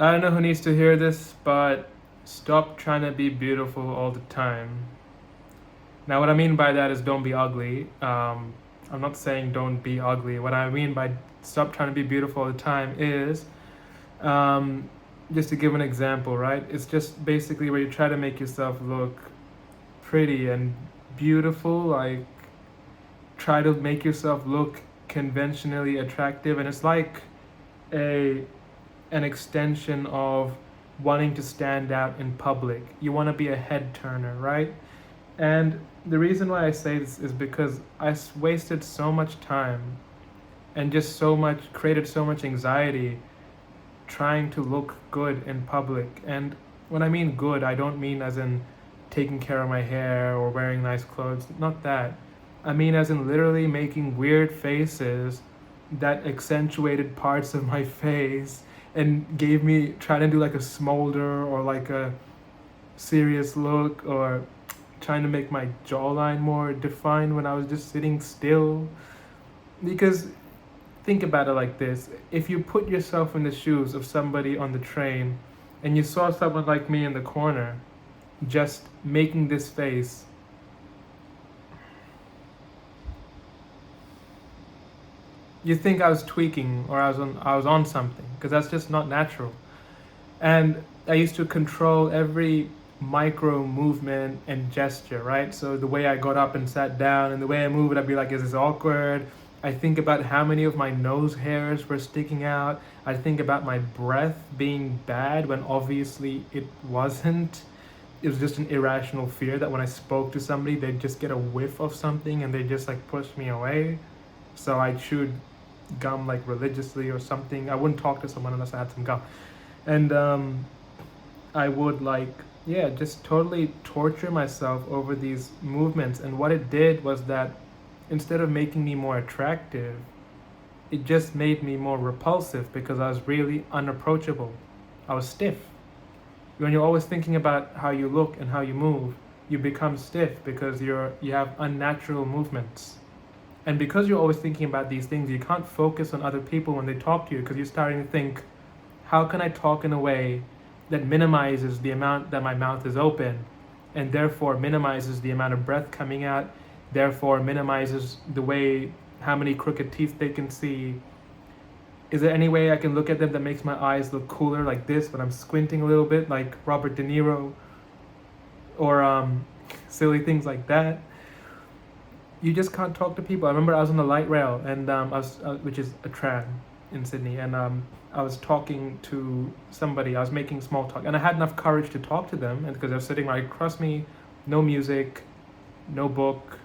I don't know who needs to hear this, but stop trying to be beautiful all the time. Now, what I mean by that is don't be ugly. I'm not saying don't be ugly. What I mean by stop trying to be beautiful all the time is, um, just to give an example, right? It's just basically where you try to make yourself look pretty and beautiful, like try to make yourself look conventionally attractive, and it's like a an extension of wanting to stand out in public. You want to be a head turner, right? And the reason why I say this is because wasted so much time and just created so much anxiety trying to look good in public. And when I mean good, I don't mean as in taking care of my hair or wearing nice clothes, not that. I mean as in literally making weird faces that accentuated parts of my face and gave me trying to do like a smolder or like a serious look, or trying to make my jawline more defined when I was just sitting still. Because think about it like this: if you put yourself in the shoes of somebody on the train and you saw someone like me in the corner just making this face, you think I was tweaking or I was on something, because that's just not natural. And I used to control every micro movement and gesture, right? So the way I got up and sat down and the way I moved, I'd be like, is this awkward? I think about how many of my nose hairs were sticking out. I think about my breath being bad when obviously it wasn't. It was just an irrational fear that when I spoke to somebody, they'd just get a whiff of something and they just like push me away. So I chewed gum like religiously or something. I wouldn't talk to someone unless I had some gum. And I would like, yeah, just totally torture myself over these movements. And what it did was that instead of making me more attractive, it just made me more repulsive because I was really unapproachable. I was stiff. When you're always thinking about how you look and how you move, you become stiff because you have unnatural movements. And because you're always thinking about these things, you can't focus on other people when they talk to you, because you're starting to think, how can I talk in a way that minimizes the amount that my mouth is open, and therefore minimizes the amount of breath coming out, therefore minimizes the way how many crooked teeth they can see. Is there any way I can look at them that makes my eyes look cooler, like this, when I'm squinting a little bit, like Robert De Niro, or silly things like that? You just can't talk to people. I remember I was on the light rail, and which is a tram in Sydney, and I was talking to somebody. I was making small talk, and I had enough courage to talk to them, and because they were sitting right across me, no music, no book,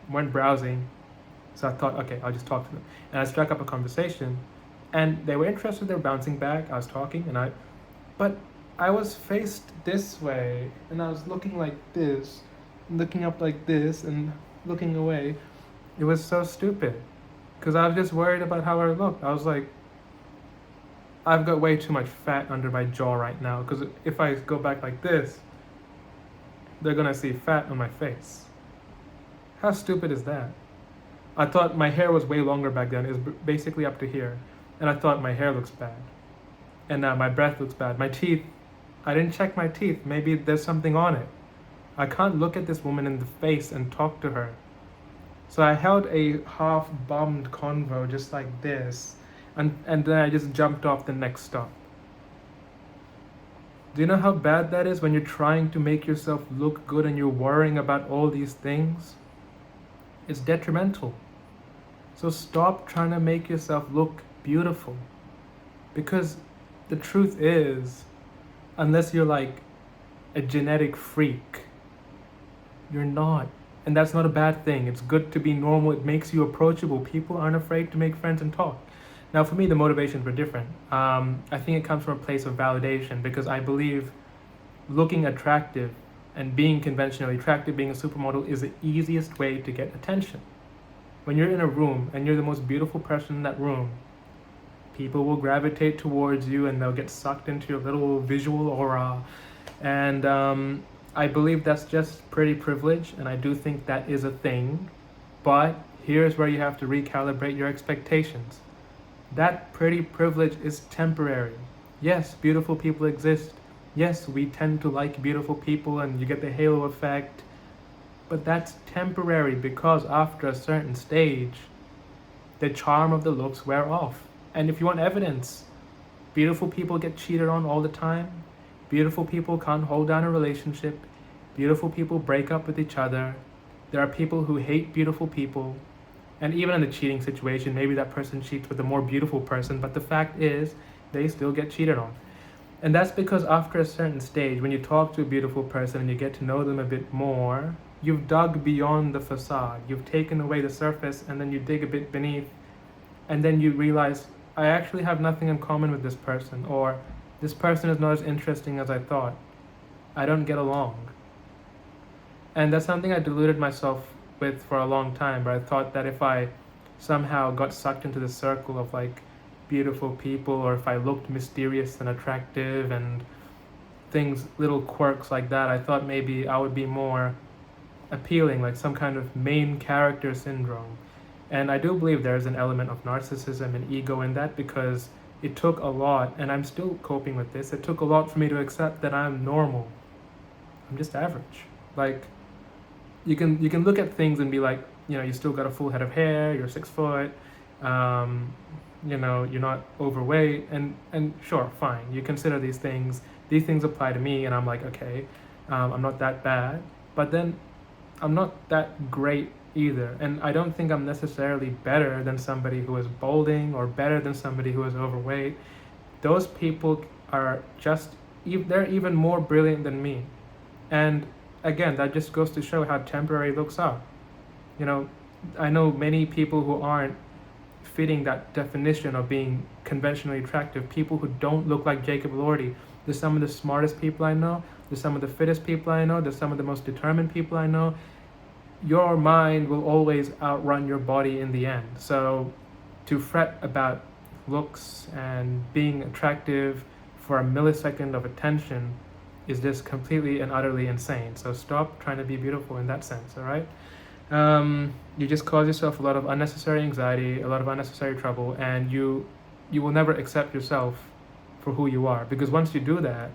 weren't browsing. So I thought, okay, I'll just talk to them, and I struck up a conversation, and they were interested. They were bouncing back. I was talking, but I was faced this way, and I was looking like this, looking up like this, and looking away. It was so stupid, because I was just worried about how I looked. I was like, I've got way too much fat under my jaw right now, because if I go back like this, they're gonna see fat on my face. How stupid is that? I thought my hair was way longer back then. It was basically up to here, and I thought my hair looks bad, and my breath looks bad. My teeth, I didn't check my teeth. Maybe there's something on it. I can't look at this woman in the face and talk to her. So I held a half-bummed convo just like this, and then I just jumped off the next stop. Do you know how bad that is when you're trying to make yourself look good and you're worrying about all these things? It's detrimental. So stop trying to make yourself look beautiful. Because the truth is, unless you're like a genetic freak, you're not. And that's not a bad thing. It's good to be normal. It makes you approachable. People aren't afraid to make friends and talk. Now, for me, the motivations were different. I think it comes from a place of validation, because I believe looking attractive and being conventionally attractive, being a supermodel, is the easiest way to get attention. When you're in a room and you're the most beautiful person in that room, people will gravitate towards you and they'll get sucked into your little visual aura. And I believe that's just pretty privilege, and I do think that is a thing. But here's where you have to recalibrate your expectations. That pretty privilege is temporary. Yes, beautiful people exist. Yes, we tend to like beautiful people and you get the halo effect, but that's temporary because after a certain stage, the charm of the looks wear off. And if you want evidence, beautiful people get cheated on all the time. Beautiful people can't hold down a relationship. Beautiful people break up with each other. There are people who hate beautiful people. And even in a cheating situation, maybe that person cheats with a more beautiful person, but the fact is, they still get cheated on. And that's because after a certain stage, when you talk to a beautiful person and you get to know them a bit more, you've dug beyond the facade. You've taken away the surface and then you dig a bit beneath, and then you realize, I actually have nothing in common with this person, or this person is not as interesting as I thought. I don't get along. And that's something I deluded myself with for a long time, where I thought that if I somehow got sucked into the circle of like beautiful people, or if I looked mysterious and attractive and things, little quirks like that, I thought maybe I would be more appealing, like some kind of main character syndrome. And I do believe there's an element of narcissism and ego in that, because it took a lot, and I'm still coping with this. It took a lot for me to accept that I'm normal. I'm just average. Like, you can look at things and be like, you still got a full head of hair, you're 6 foot, you're not overweight, and sure, fine. You consider these things. These things apply to me, and I'm like, okay, I'm not that bad, but then I'm not that great either, and I don't think I'm necessarily better than somebody who is balding or better than somebody who is overweight. Those people are just they're even more brilliant than me, and again, that just goes to show how temporary looks are. You know, I know many people who aren't fitting that definition of being conventionally attractive, people who don't look like Jacob Elordi. They're some of the smartest people I know, they're some of the fittest people I know, they're some of the most determined people I know. Your mind will always outrun your body in the end. So to fret about looks and being attractive for a millisecond of attention is just completely and utterly insane. So stop trying to be beautiful in that sense, all right? You just cause yourself a lot of unnecessary anxiety, a lot of unnecessary trouble, and you will never accept yourself for who you are. Because once you do that,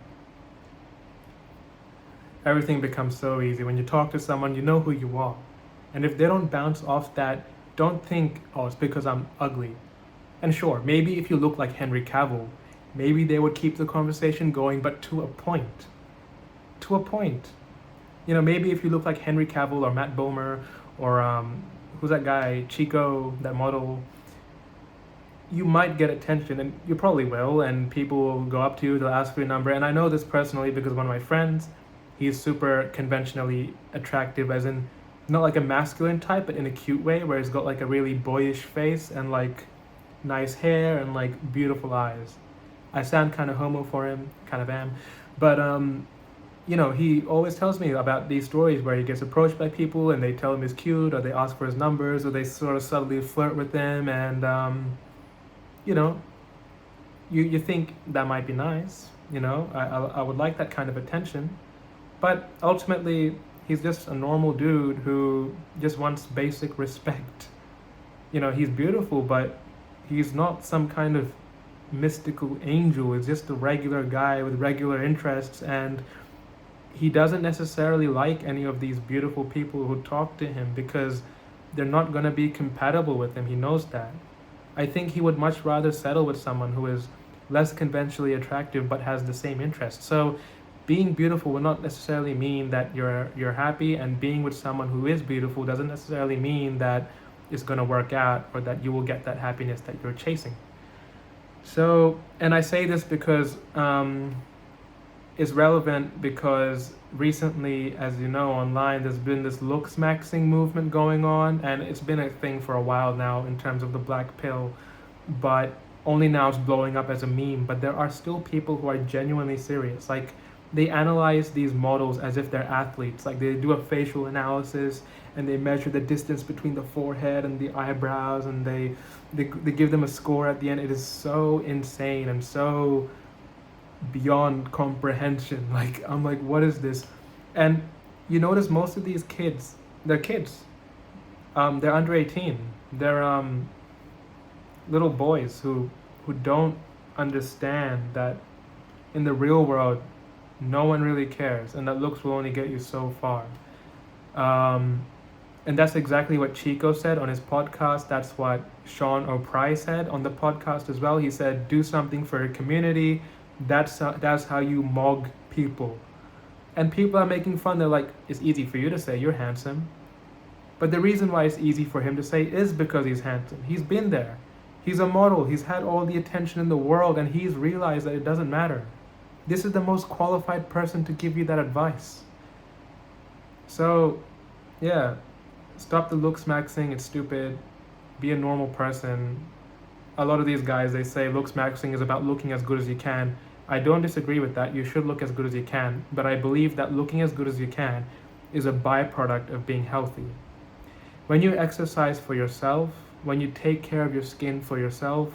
everything becomes so easy. When you talk to someone, you know who you are. And if they don't bounce off that, don't think, oh, it's because I'm ugly. And sure, maybe if you look like Henry Cavill, maybe they would keep the conversation going, but to a point. To a point. Maybe if you look like Henry Cavill or Matt Bomer or who's that guy, Chico, that model, you might get attention, and you probably will, and people will go up to you, they'll ask for your number. And I know this personally because one of my friends, he's super conventionally attractive, as in not like a masculine type, but in a cute way, where he's got like a really boyish face and like nice hair and like beautiful eyes. I sound kind of homo for him, kind of am, but he always tells me about these stories where he gets approached by people and they tell him he's cute, or they ask for his numbers, or they sort of subtly flirt with him, and you think that might be nice. I would like that kind of attention, but ultimately he's just a normal dude who just wants basic respect. He's beautiful, but he's not some kind of mystical angel. He's just a regular guy with regular interests, and he doesn't necessarily like any of these beautiful people who talk to him because they're not going to be compatible with him. He knows that. I think he would much rather settle with someone who is less conventionally attractive but has the same interests. So being beautiful will not necessarily mean that you're happy, and being with someone who is beautiful doesn't necessarily mean that it's going to work out or that you will get that happiness that you're chasing. So, and I say this because it's relevant because recently, as you know, online there's been this Looksmaxxing movement going on, and it's been a thing for a while now in terms of the black pill, but only now it's blowing up as a meme. But there are still people who are genuinely serious. Like, they analyze these models as if they're athletes. Like, they do a facial analysis and they measure the distance between the forehead and the eyebrows, and they give them a score at the end. It is so insane and so beyond comprehension. Like, I'm like, what is this? And you notice most of these kids, they're kids. They're under 18. They're little boys who don't understand that in the real world, no one really cares, and that looks will only get you so far. Um, and that's exactly what Chico said on his podcast. That's what Sean O'Prey said on the podcast as well. He said, "Do something for your community. That's how you mog people." And people are making fun. They're like, "It's easy for you to say you're handsome," but the reason why it's easy for him to say is because he's handsome. He's been there. He's a model. He's had all the attention in the world, and he's realized that it doesn't matter. This is the most qualified person to give you that advice. So, yeah, stop the looksmaxxing. It's stupid. Be a normal person. A lot of these guys, they say looksmaxxing is about looking as good as you can. I don't disagree with that. You should look as good as you can. But I believe that looking as good as you can is a byproduct of being healthy. When you exercise for yourself, when you take care of your skin for yourself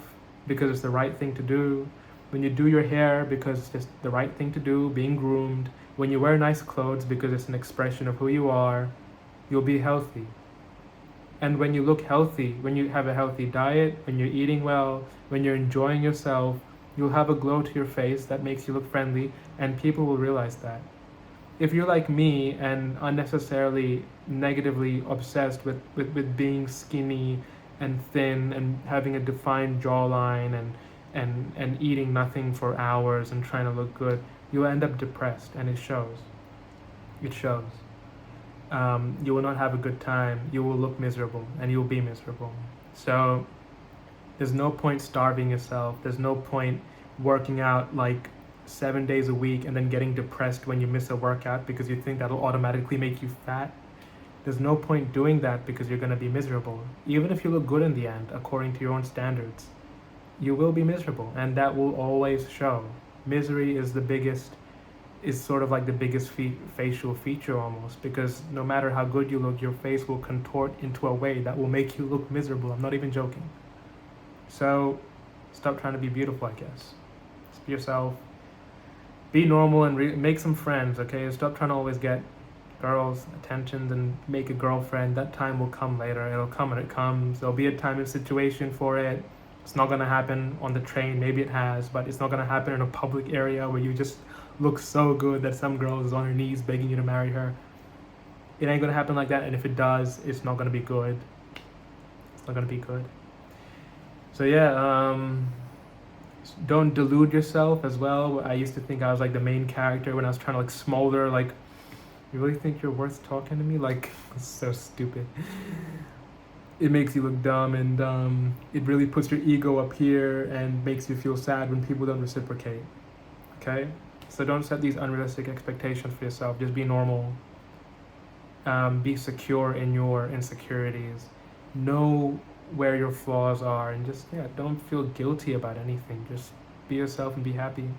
because it's the right thing to do, when you do your hair because it's just the right thing to do, being groomed, when you wear nice clothes because it's an expression of who you are, you'll be healthy. And when you look healthy, when you have a healthy diet, when you're eating well, when you're enjoying yourself, you'll have a glow to your face that makes you look friendly, and people will realize that. If you're like me and unnecessarily negatively obsessed with being skinny and thin and having a defined jawline and eating nothing for hours and trying to look good, you'll end up depressed, and it shows. It shows. You will not have a good time. You will look miserable, and you will be miserable. So there's no point starving yourself. There's no point working out like 7 days a week and then getting depressed when you miss a workout because you think that'll automatically make you fat. There's no point doing that because you're going to be miserable. Even if you look good in the end, according to your own standards, you will be miserable, and that will always show. Misery is sort of like the biggest facial feature almost, because no matter how good you look, your face will contort into a way that will make you look miserable. I'm not even joking. So stop trying to be beautiful, I guess. Just be yourself. Be normal and make some friends, okay? Stop trying to always get girls' attention and make a girlfriend. That time will come later. It'll come when it comes. There'll be a time and situation for it. It's not going to happen on the train. Maybe it has, but it's not going to happen in a public area where you just look so good that some girl is on her knees begging you to marry her. It ain't going to happen like that, and if it does, it's not going to be good. It's not going to be good. So yeah, don't delude yourself as well. I used to think I was like the main character when I was trying to like smolder, like, you really think you're worth talking to me? Like, it's so stupid. It makes you look dumb, and it really puts your ego up here and makes you feel sad when people don't reciprocate. Okay? So don't set these unrealistic expectations for yourself. Just be normal. Be secure in your insecurities. Know where your flaws are, and just, don't feel guilty about anything. Just be yourself and be happy.